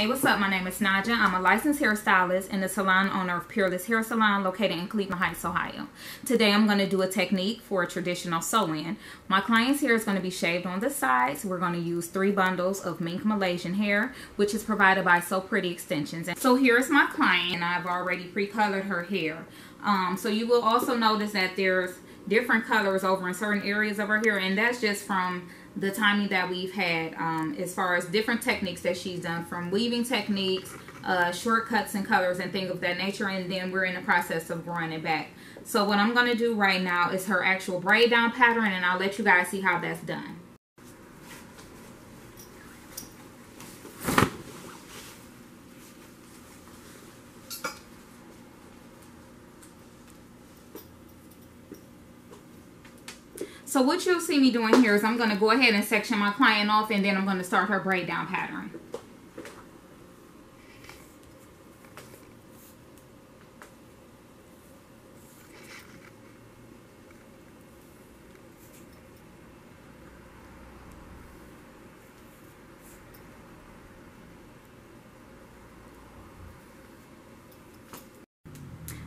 Hey, what's up? My name is Nodja. I'm a licensed hairstylist and the salon owner of Peerless Hair Salon located in Cleveland Heights, Ohio. Today I'm going to do a technique for a traditional sew-in. My client's hair is going to be shaved on the sides. We're going to use 3 bundles of mink Malaysian hair, which is provided by So Pretty Extensions. And so here's my client, and I've already pre-colored her hair. So you will also notice that there's different colors over in certain areas of her hair, and that's just from the timing that we've had as far as different techniques that she's done, from weaving techniques, shortcuts and colors and things of that nature, and then we're in the process of growing it back. So what I'm going to do right now is her actual braid down pattern, and I'll let you guys see how that's done. So what you'll see me doing here is I'm going to go ahead and section my client off, and then I'm going to start her braid down pattern.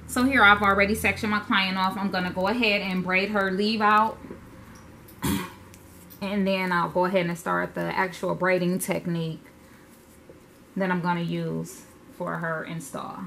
So here I've already sectioned my client off. I'm going to go ahead and braid her leave out. And then I'll go ahead and start the actual braiding technique that I'm going to use for her install.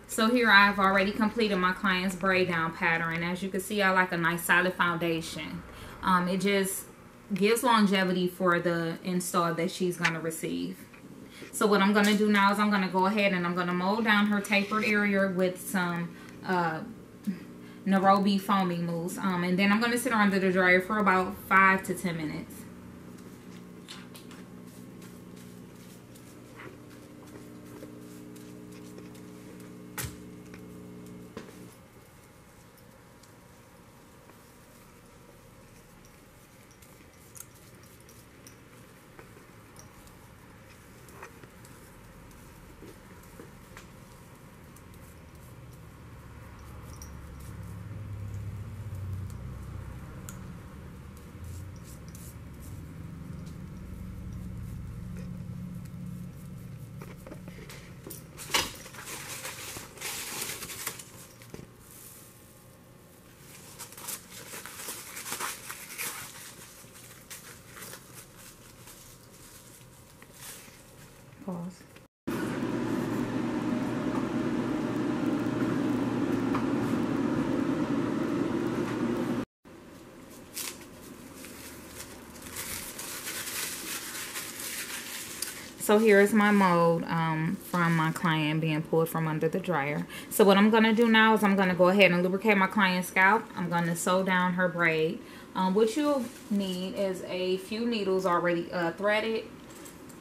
So here I've already completed my client's braid down pattern. As you can see, I like a nice solid foundation. It just gives longevity for the install that she's going to receive. So what I'm going to do now is I'm going to go ahead and I'm going to mold down her tapered area with some Nairobi foaming mousse. And then I'm going to sit her under the dryer for about 5 to 10 minutes. Pause. So here is my mold from my client being pulled from under the dryer. So what I'm going to do now is I'm going to go ahead and lubricate my client's scalp. I'm going to sew down her braid. What you'll need is a few needles already threaded,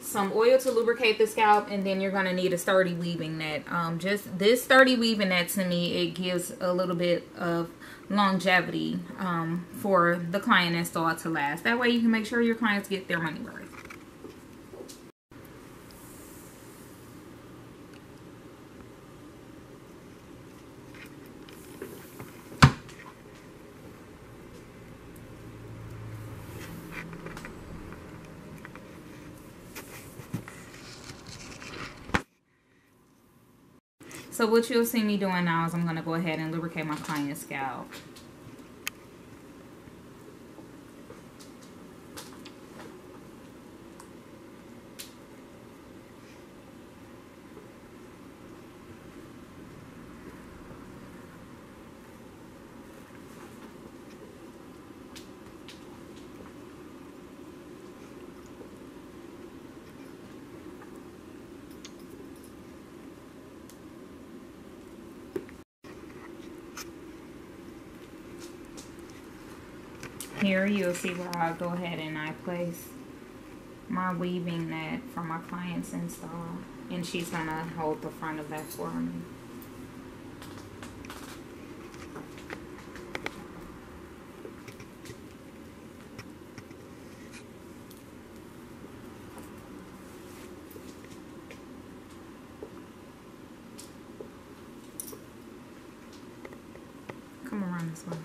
some oil to lubricate the scalp, and then you're going to need a sturdy weaving net. Just this sturdy weaving net, to me, it gives a little bit of longevity for the client install to last. That way you can make sure your clients get their money worth. So what you'll see me doing now is I'm going to go ahead and lubricate my client's scalp. Here you'll see where I'll go ahead and I place my weaving net for my client's install, and she's gonna hold the front of that for me. Come around this way.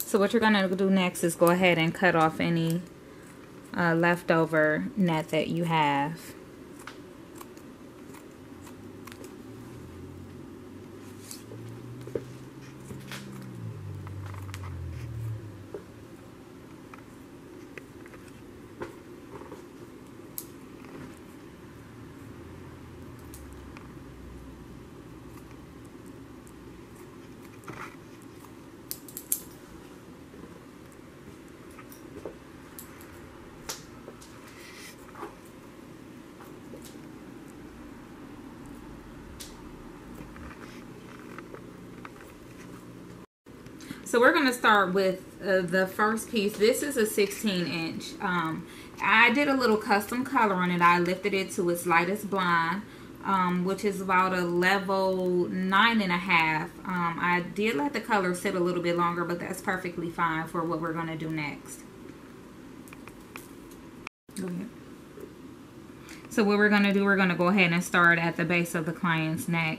So what you're going to do next is go ahead and cut off any leftover net that you have. So we're going to start with the first piece. This is a 16-inch. I did a little custom color on it. I lifted it to its lightest blonde, which is about a level 9.5. I did let the color sit a little bit longer, but that's perfectly fine for what we're going to do next. Go ahead. So what we're going to do, we're going to go ahead and start at the base of the client's neck,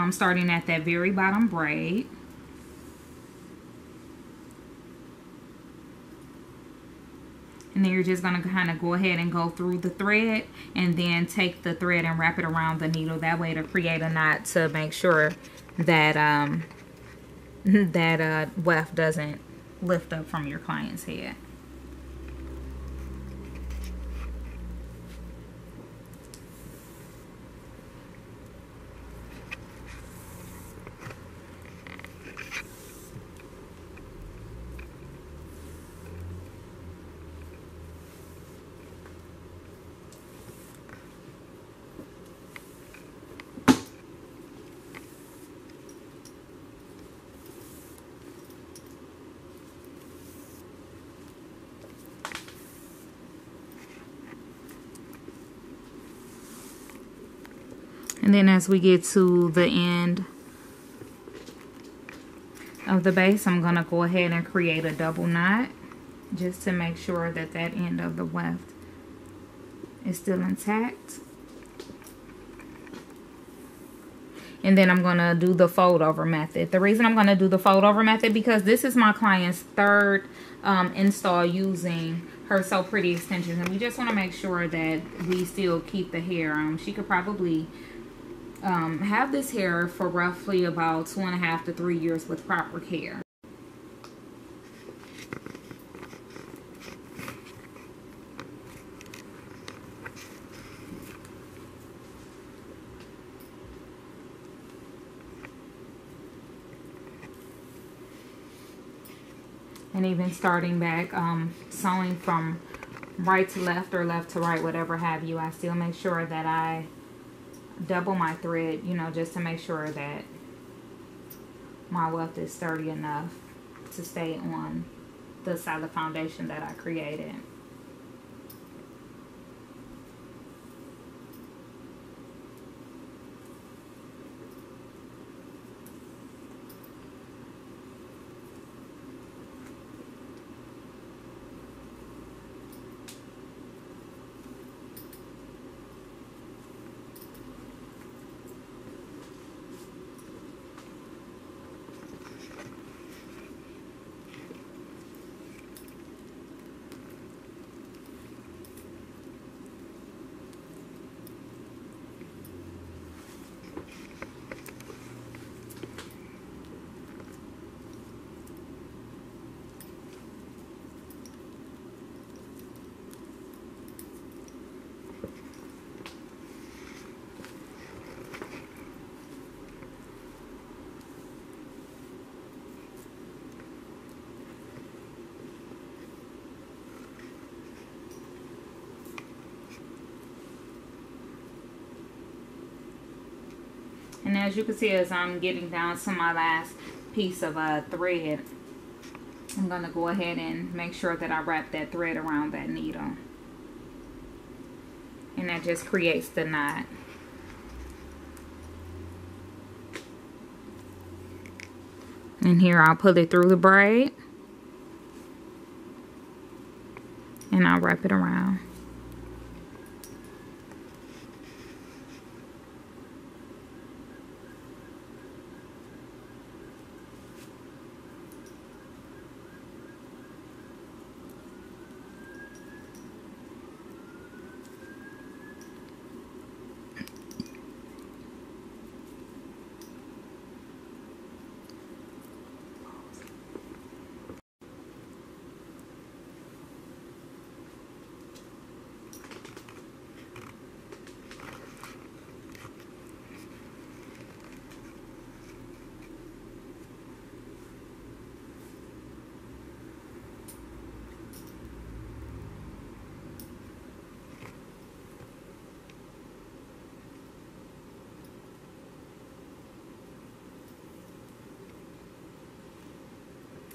starting at that very bottom braid. And then you're just going to kind of go ahead and go through the thread and then take the thread and wrap it around the needle. That way to create a knot to make sure that that weft doesn't lift up from your client's head. And then as we get to the end of the base, I'm going to go ahead and create a double knot just to make sure that that end of the weft is still intact. And then I'm going to do the fold over method. The reason I'm going to do the fold over method because this is my client's third install using her So Pretty extensions. And we just want to make sure that we still keep the hair. She could probably have this hair for roughly about 2.5 to 3 years with proper care. And even starting back, sewing from right to left or left to right, whatever have you, I still make sure that I double my thread, you know, just to make sure that my weft is sturdy enough to stay on the solid foundation that I created. And as you can see, as I'm getting down to my last piece of thread, I'm going to go ahead and make sure that I wrap that thread around that needle. And that just creates the knot. And here I'll pull it through the braid. And I'll wrap it around.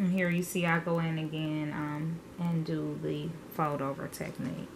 from here, you see I go in again and do the fold over technique.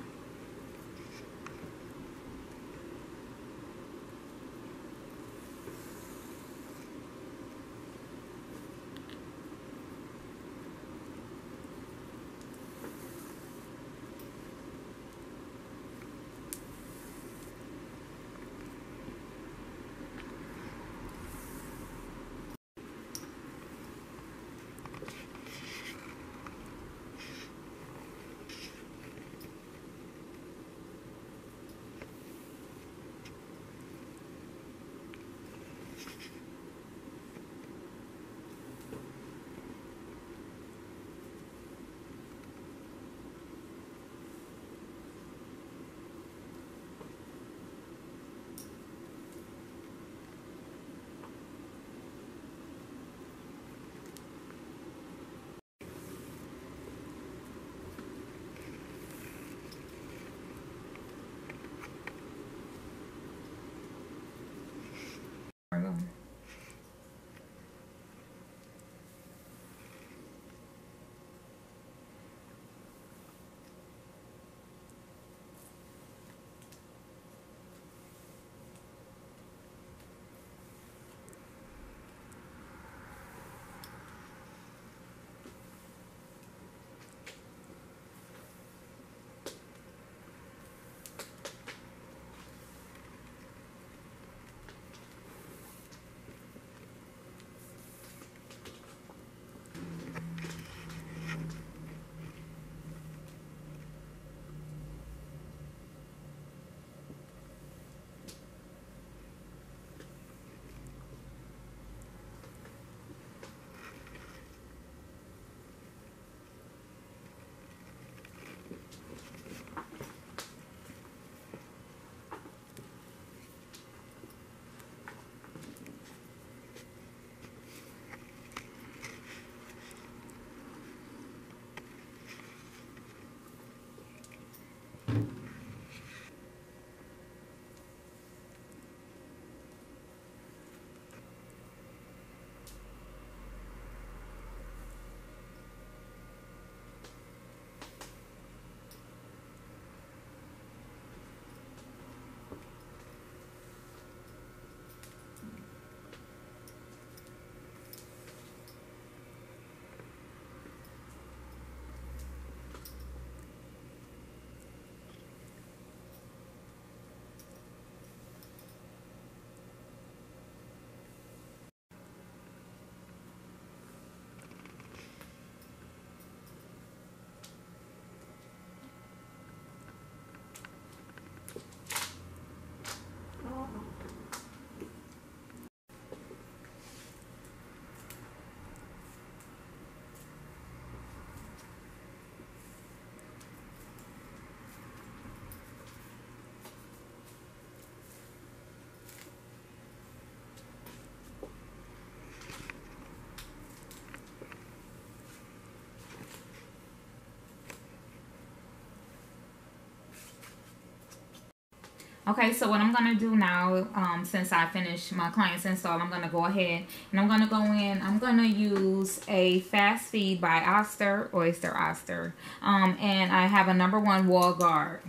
Okay, so what I'm going to do now, since I finished my client's install, I'm going to go ahead and I'm going to go in. I'm going to use a Fast Feed by Oyster. And I have a #1 wall guard.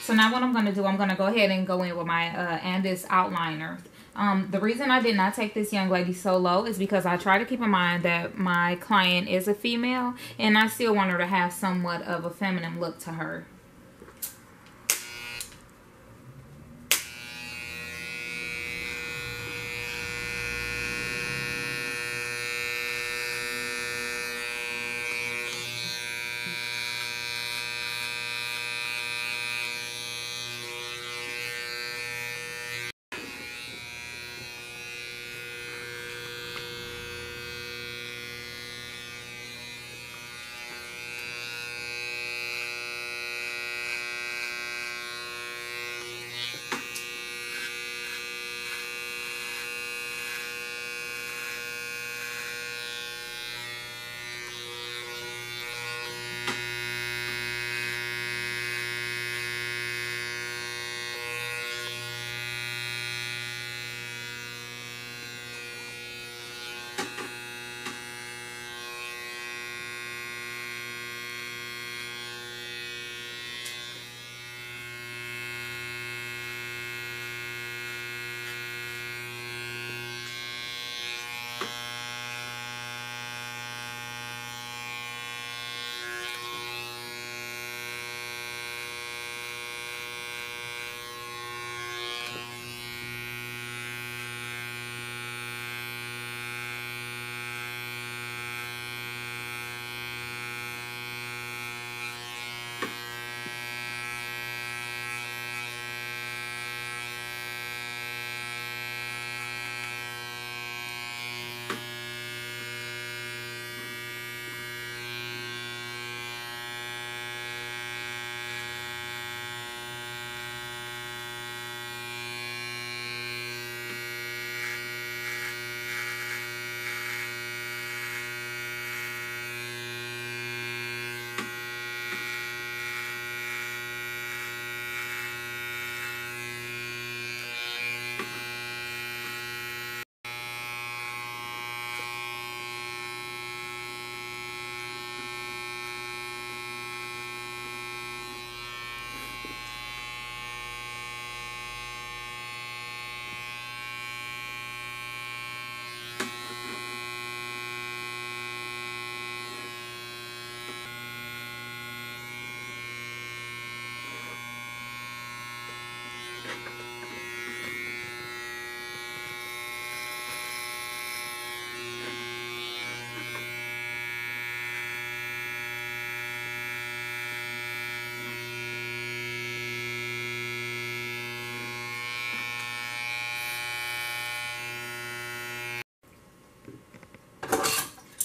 So now what I'm going to do, I'm going to go ahead and go in with my Andis outliner. The reason I did not take this young lady so low is because I try to keep in mind that my client is a female and I still want her to have somewhat of a feminine look to her.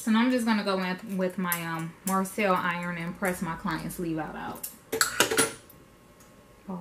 So now I'm just gonna go in with my Marcel iron and press my client's leave out. Oh.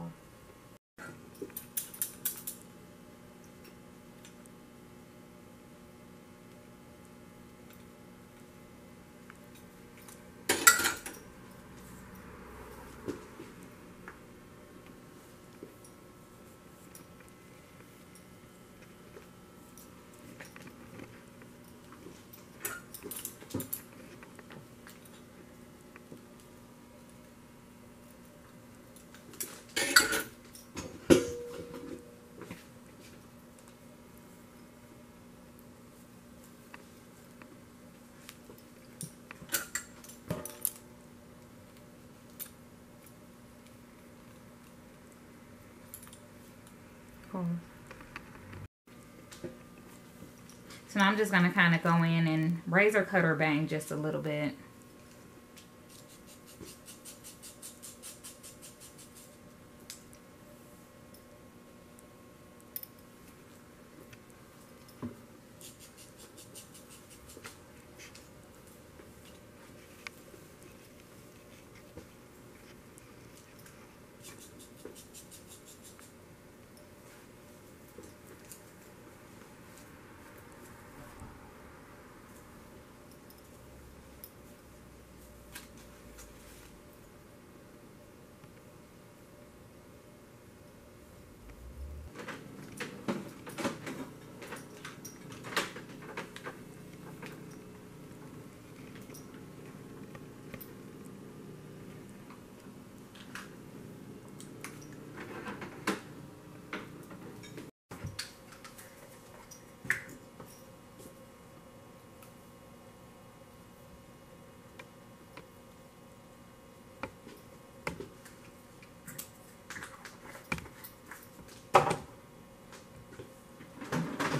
So now I'm just going to kind of go in and razor cut or bang just a little bit.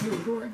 Here.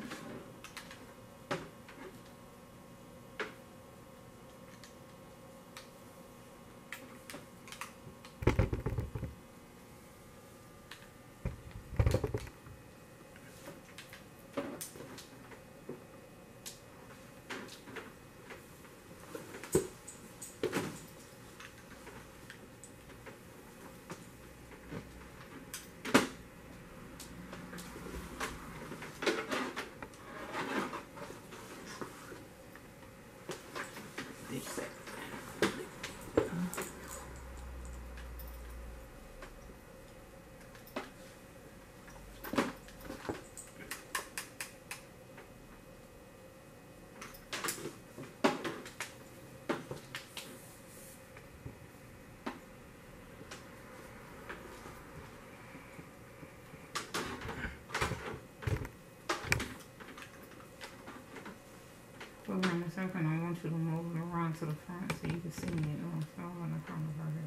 Well, in a second, I want you to move it around to the front so you can see it. Oh, it's all in the front of her hair.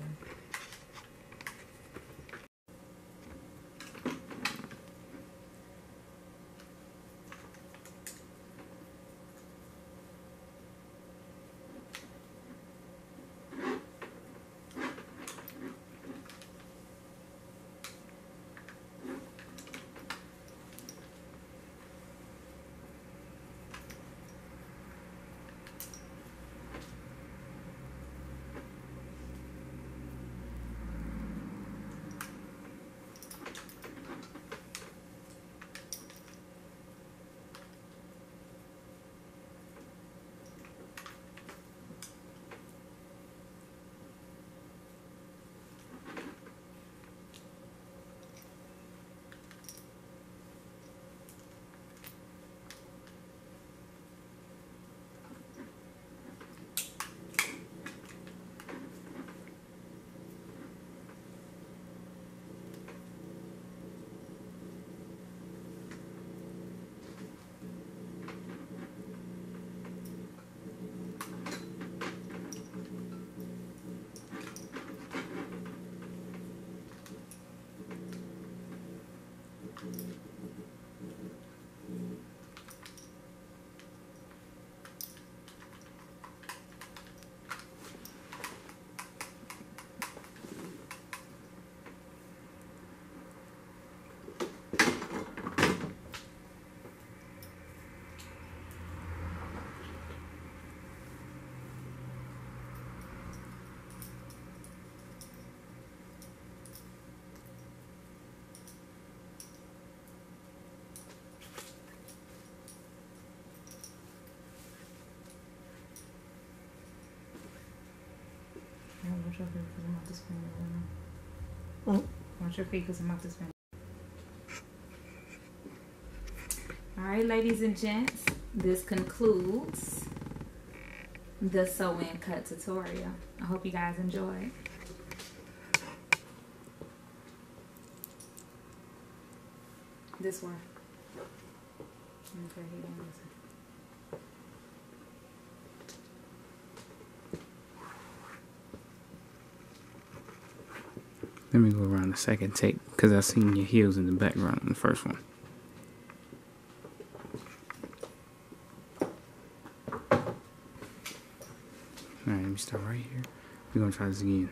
Watch your feet because I'm about to spin it. Watch your feet because I'm about to spin it. Alright, ladies and gents, this concludes the sew-in cut tutorial. I hope you guys enjoyed. This one. Okay, he don't listen. Let me go around the second tape because I seen your heels in the background in the first one. Alright, let me start right here. We're gonna try this again.